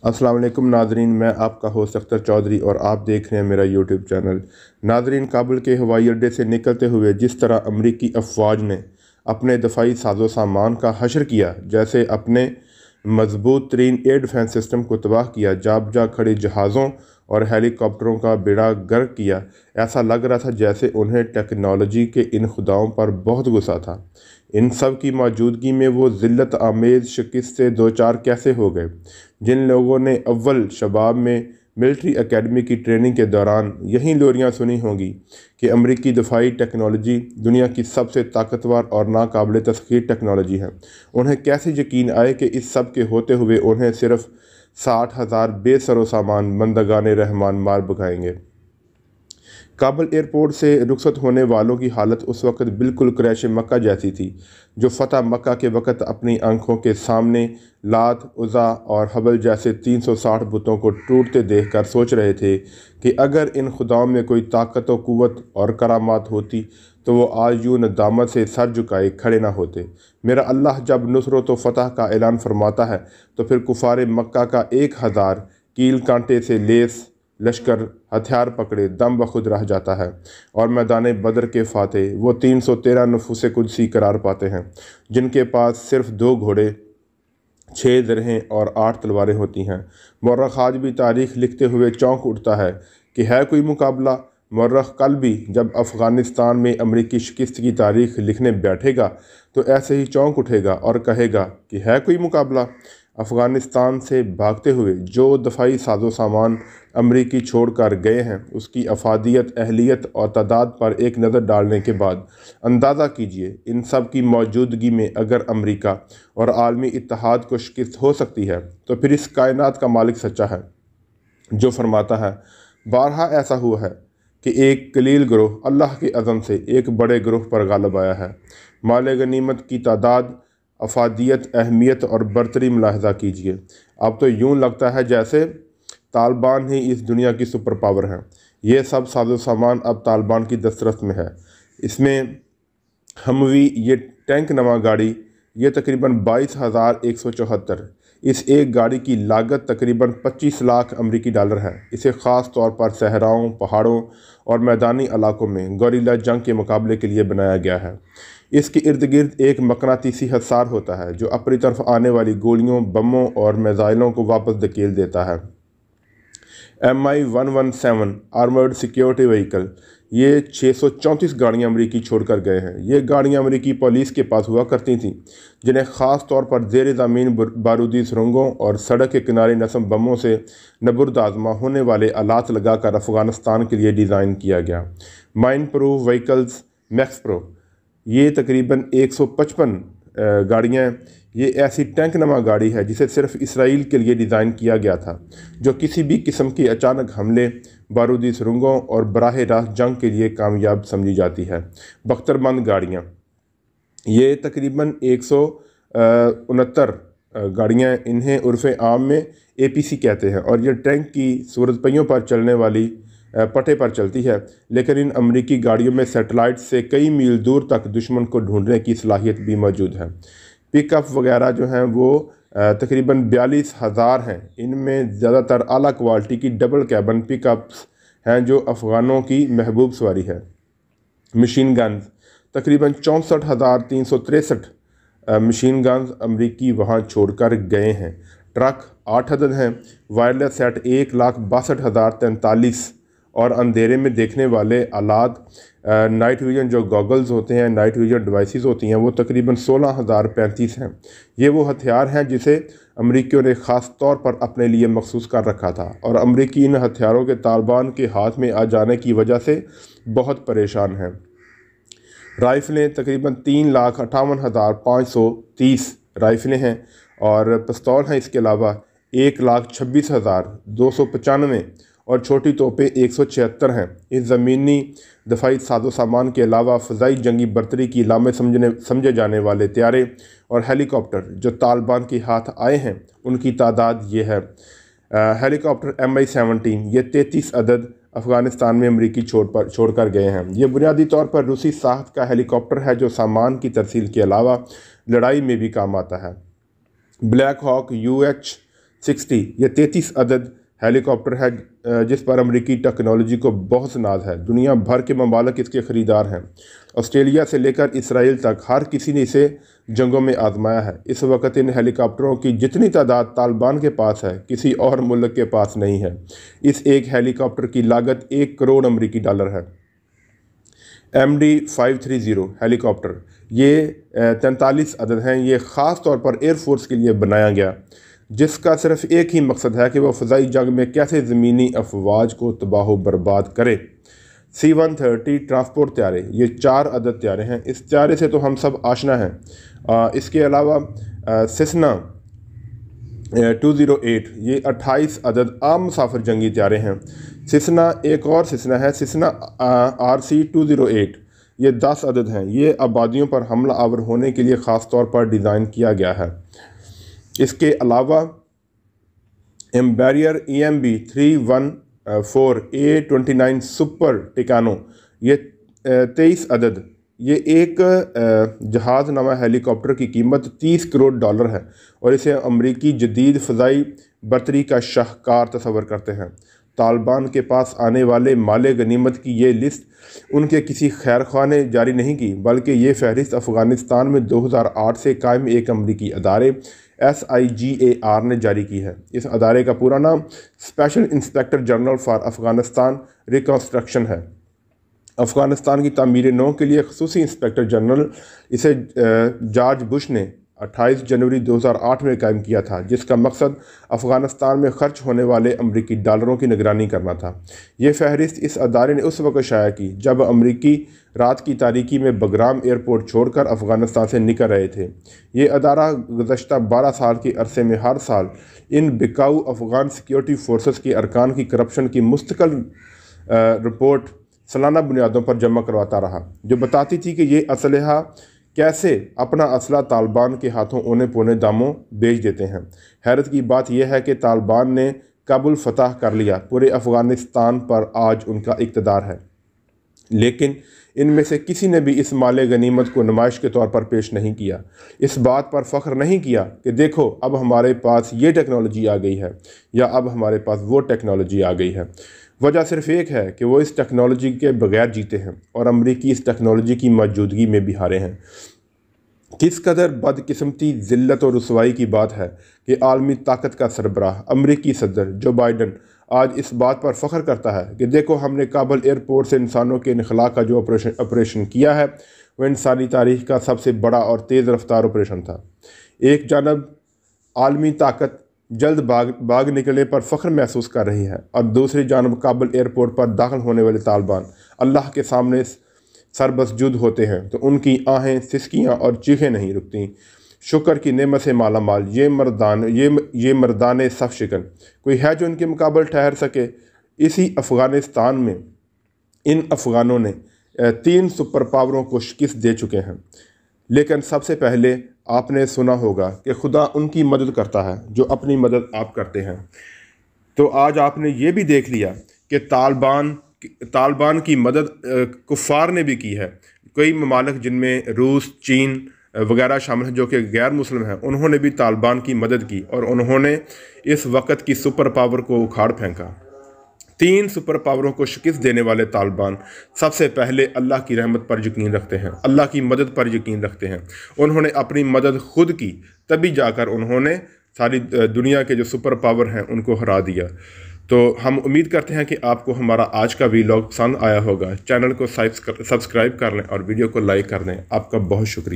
अस्सलाम वालेकुम नाजरीन, मैं आपका होस्ट अख्तर चौधरी और आप देख रहे हैं मेरा यूट्यूब चैनल। नाजरीन, काबुल के हवाई अड्डे से निकलते हुए जिस तरह अमरीकी अफवाज ने अपने दफाई साजो सामान का हशर किया, जैसे अपने मजबूत तरीन एयर डिफेंस सिस्टम को तबाह किया, जाब जा खड़े जहाज़ों और हेलीकॉप्टरों का बेड़ा गर्क किया, ऐसा लग रहा था जैसे उन्हें टेक्नोलॉजी के इन खुदाओं पर बहुत गुस्सा था। इन सब की मौजूदगी में वो ज़िल्लत आमेज़ शिकस्त से दो चार कैसे हो गए। जिन लोगों ने अव्वल शबाब में मिलिट्री एकेडमी की ट्रेनिंग के दौरान यही लोरियां सुनी होंगी कि अमरीकी दफाई टेक्नोलॉजी दुनिया की सबसे ताकतवर और नाकाबिल तस्खीर टेक्नोलॉजी है, उन्हें कैसे यकीन आए कि इस सब के होते हुए उन्हें सिर्फ 60,000 बेसरो सामान बंदगान रहमान मार भगाएंगे। काबुल एयरपोर्ट से रुखसत होने वालों की हालत उस वक़्त बिल्कुल क्रैश मक्का जैसी थी, जो फ़तह मक्का के वक़्त अपनी आंखों के सामने लात, उज़ा और हबल जैसे 360 बुतों को टूटते देखकर सोच रहे थे कि अगर इन खुदाओं में कोई ताकत व क़ुव्वत और करामात होती तो वो आज यूँ नदामत से सर झुकाए खड़े ना होते। मेरा अल्लाह जब नुसरत व फ़तह का ऐलान फरमाता है तो फिर कुफ़ार मक्का का 1000 कील कांटे से लेस लश्कर हथियार पकड़े दम बखुद रह जाता है और मैदान बदर के फाते वो 313 नफूसे कुदसी करार पाते हैं, जिनके पास सिर्फ 2 घोड़े, 6 दरहें और 8 तलवारें होती हैं। मौर्रख आज भी तारीख लिखते हुए चौंक उठता है कि है कोई मुकाबला। मौर्रख कल भी जब अफ़गानिस्तान में अमरीकी शिकस्त की तारीख लिखने बैठेगा तो ऐसे ही चौंक उठेगा और कहेगा कि है कोई मुकाबला। अफ़गानिस्तान से भागते हुए जो दफाई साजो सामान अमरीकी छोड़ कर गए हैं, उसकी अफादियत, अहलियत और तादाद पर एक नज़र डालने के बाद अंदाज़ा कीजिए, इन सब की मौजूदगी में अगर अमरीका और आलमी इत्तेहाद को शिकस्त हो सकती है तो फिर इस कायनात का मालिक सच्चा है जो फरमाता है, बारहा ऐसा हुआ है कि एक कलील ग्रोह अल्लाह के अज़म से एक बड़े ग्रोह पर गालब आया है। माल गनीमत की तादाद, अफादियत, अहमियत और बरतरी मुलाहजा कीजिए। अब तो यूँ लगता है जैसे तालिबान ही इस दुनिया की सुपर पावर है। ये सब साजो सामान अब तालिबान की दस्तरस में है। इसमें हमवी, ये टैंक नमा गाड़ी, ये तकरीबन 22,174। इस एक गाड़ी की लागत तकरीबन 25 लाख अमरीकी डॉलर है। इसे ख़ास तौर पर सहराओं, पहाड़ों और मैदानी इलाकों में गोरिल्ला जंग के मुकाबले के लिए बनाया गया है। इसके इर्द गिर्द एक मकनातीसी हसार होता है जो अपनी तरफ आने वाली गोलियों, बमों और मिसाइलों को वापस धकेल देता है। MI-117 आर्मर्ड सिक्योरिटी व्हीकल, ये 634 गाड़ियाँ अमरीकी छोड़कर गए हैं। ये गाड़ियाँ अमरीकी पुलिस के पास हुआ करती थीं, जिन्हें ख़ास तौर पर ज़ेर ज़मीन बारूदी सुरंगों और सड़क के किनारे नस्म बमों से नबुर्द आज़मा होने वाले आलात लगाकर अफ़गानिस्तान के लिए डिज़ाइन किया गया। Mine proof vehicles max pro, ये तकरीबन 155 गाड़ियाँ, ये ऐसी टैंक नमा गाड़ी है जिसे सिर्फ इसराइल के लिए डिज़ाइन किया गया था, जो किसी भी किस्म के अचानक हमले, बारूदी सुरंगों और बराह रास्त जंग के लिए कामयाब समझी जाती है। बख्तरबंद गाड़ियाँ, ये तकरीबन 169 गाड़ियाँ, इन्हें उर्फ़ आम में APC कहते हैं और ये टैंक की सूरत पहियों पर चलने वाली पटे पर चलती है, लेकिन इन अमरीकी गाड़ियों में सैटेलाइट से कई मील दूर तक दुश्मन को ढूंढने की सलाहियत भी मौजूद है। पिकअप वगैरह जो हैं वो तकरीबन 42,000 हैं। इनमें ज़्यादातर आला क्वालिटी की डबल कैबन पिकअप्स हैं जो अफ़गानों की महबूब सवारी है। मशीन गन्स, तकरीबन 64,363 मशीन गन्स अमरीकी वहाँ छोड़कर गए हैं। ट्रक 8 अदद हैं। वायरलेस सेट 1,62,043 और अंधेरे में देखने वाले आलात, नाइट विजन जो गॉगल्स होते हैं, नाइट विजन डिवाइसेस होती हैं, वो तकरीबन 16,035 हैं। ये वो हथियार हैं जिसे अमरीकियों ने ख़ास तौर पर अपने लिए मखसूस कर रखा था और अमरीकी इन हथियारों के तालिबान के हाथ में आ जाने की वजह से बहुत परेशान हैं। राइफ़लें तकरीबन 3,58,530 राइफ़लें हैं और पिस्तौल हैं। इसके अलावा 1,26,295 और छोटी तोपें 176 हैं। इस ज़मीनी दफाई साजो सामान के अलावा फ़ज़ाई जंगी बरतरी की लामे समझे जाने वाले त्यारे और हेलीकॉप्टर जो तालिबान के हाथ आए हैं, उनकी तादाद ये है। हेलीकॉप्टर MI-17, ये 33 अदद अफ़गानिस्तान में अमरीकी छोड़कर गए हैं। ये बुनियादी तौर पर रूसी साख्त का हेलीकॉप्टर है जो सामान की तरसील के अलावा लड़ाई में भी काम आता है। ब्लैक हॉक UH 60 ये 33 अदद हेलीकॉप्टर है जिस पर अमरीकी टेक्नोलॉजी को बहुत नाज है। दुनिया भर के ममालिक इसके ख़रीदार हैं। ऑस्ट्रेलिया से लेकर इसराइल तक हर किसी ने इसे जंगों में आजमाया है। इस वक्त इन हेलीकॉप्टरों की जितनी तादाद तालिबान के पास है किसी और मुल्क के पास नहीं है। इस एक हेलीकॉप्टर की लागत 1 करोड़ अमरीकी डॉलर है। MD-530 हेलीकॉप्टर ये 43 अदद हैं। ये ख़ास तौर पर एयरफोर्स के लिए बनाया गया, जिसका सिर्फ एक ही मकसद है कि वह फ़ज़ाई जंग में कैसे ज़मीनी अफवाज को तबाह बर्बाद करे। C-130 ट्रांसपोर्ट त्यारे ये 4 अदद त्यारे हैं। इस त्यारे से तो हम सब आशना हैं। इसके अलावा सिसना 208 ये 28 अदद आम मुसाफिर जंगी त्यारे हैं। सिसना एक और सिसना है, सिसना RC-208 ये 10 अदद हैं। ये आबादियों पर हमला आवर होने के लिए ख़ास तौर पर डिज़ाइन किया गया है। इसके अलावा एम्बेरियर EMB-314 A-29 सुपर टिकानो ये 23 अदद। ये एक जहाज़ नमा हेलीकॉप्टर की कीमत 30 करोड़ डॉलर है और इसे अमरीकी जदीद फ़ज़ाई बर्तरी का शाहकार तस्वर करते हैं। तालिबान के पास आने वाले माले गनीमत की ये लिस्ट उनके किसी खैरख्वाह ने जारी नहीं की, बल्कि ये फहरिस्त अफ़गानिस्तान में 2008 से कायम एक अमरीकी अदारे SIGAR ने जारी की है। इस अदारे का पूरा नाम special inspector general for Afghanistan reconstruction है। अफ़गानिस्तान की तामीर नौ के लिए ख़ुसूसी इंस्पेक्टर जनरल इसे जॉर्ज बुश ने 28 जनवरी 2008 में कायम किया था, जिसका मकसद अफ़गानिस्तान में ख़र्च होने वाले अमरीकी डॉलरों की निगरानी करना था। ये फहरिस्त इस अदारे ने उस वक़्त शाया की जब अमरीकी रात की तारीकी में बगराम एयरपोर्ट छोड़कर अफ़गानिस्तान से निकल रहे थे। ये अदारा गुज़श्ता 12 साल के अरसे में हर साल इन बिकाऊ अफ़गान सिक्योरिटी फोर्सेस के अरकान की करप्शन की मुस्तकिल रिपोर्ट सालाना बुनियादों पर जमा करवाता रहा, जो बताती थी कि ये असलहा कैसे अपना असला तालिबान के हाथों औने पौने दामों बेच देते हैं। हैरत की बात यह है कि तालिबान ने काबुल फतह कर लिया, पूरे अफ़गानिस्तान पर आज उनका इक़्तिदार है, लेकिन इनमें से किसी ने भी इस माले गनीमत को नुमाइश के तौर पर पेश नहीं किया। इस बात पर फ़ख्र नहीं किया कि देखो अब हमारे पास ये टेक्नोलॉजी आ गई है या अब हमारे पास वो टेक्नोलॉजी आ गई है। वजह सिर्फ एक है कि वो इस टेक्नोलॉजी के बगैर जीते हैं और अमरीकी इस टेक्नोलॉजी की मौजूदगी में भी हारे हैं। किस कदर बदकिस्मती, ज़िल्लत और रुसवाई की बात है कि आलमी ताकत का सरबराह अमरीकी सदर जो बाइडन आज इस बात पर फ़ख्र करता है कि देखो हमने काबुल एयरपोर्ट से इंसानों के इनखला का जो ऑपरेशन किया है वह इंसानी तारीख़ का सबसे बड़ा और तेज़ रफ्तार ऑपरेशन था। एक जानब आलमी ताकत जल्द भाग निकलने पर फ़ख्र महसूस कर रही है और दूसरी जानब काबुल एयरपोर्ट पर दाखिल होने वाले तालिबान अल्लाह के सामने सरबसजूद होते हैं तो उनकी आहें, सिसकियाँ और चीखें नहीं रुकती। शुक्र की नेमत से माला माल ये मर्दान सफ शिकन कोई है जो इनके मुकाबले ठहर सके। इसी अफ़गानिस्तान में इन अफ़गानों ने 3 सुपर पावरों को शिकस्त दे चुके हैं, लेकिन सबसे पहले आपने सुना होगा कि खुदा उनकी मदद करता है जो अपनी मदद आप करते हैं। तो आज आपने ये भी देख लिया कि तालिबान की मदद कुफ़ार ने भी की है। कई ममालिक जिनमें रूस, चीन वगैरह शामिल हैं जो कि गैर मुस्लिम हैं, उन्होंने भी तालिबान की मदद की और उन्होंने इस वक्त की सुपर पावर को उखाड़ फेंका। 3 सुपर पावरों को शिकस्त देने वाले तालिबान सबसे पहले अल्लाह की रहमत पर यकीन रखते हैं, अल्लाह की मदद पर यकीन रखते हैं। उन्होंने अपनी मदद खुद की, तभी जाकर उन्होंने सारी दुनिया के जो सुपर पावर हैं उनको हरा दिया। तो हम उम्मीद करते हैं कि आपको हमारा आज का वीलॉग पसंद आया होगा। चैनल को सब्सक्राइब कर लें और वीडियो को लाइक कर दें। आपका बहुत शुक्रिया।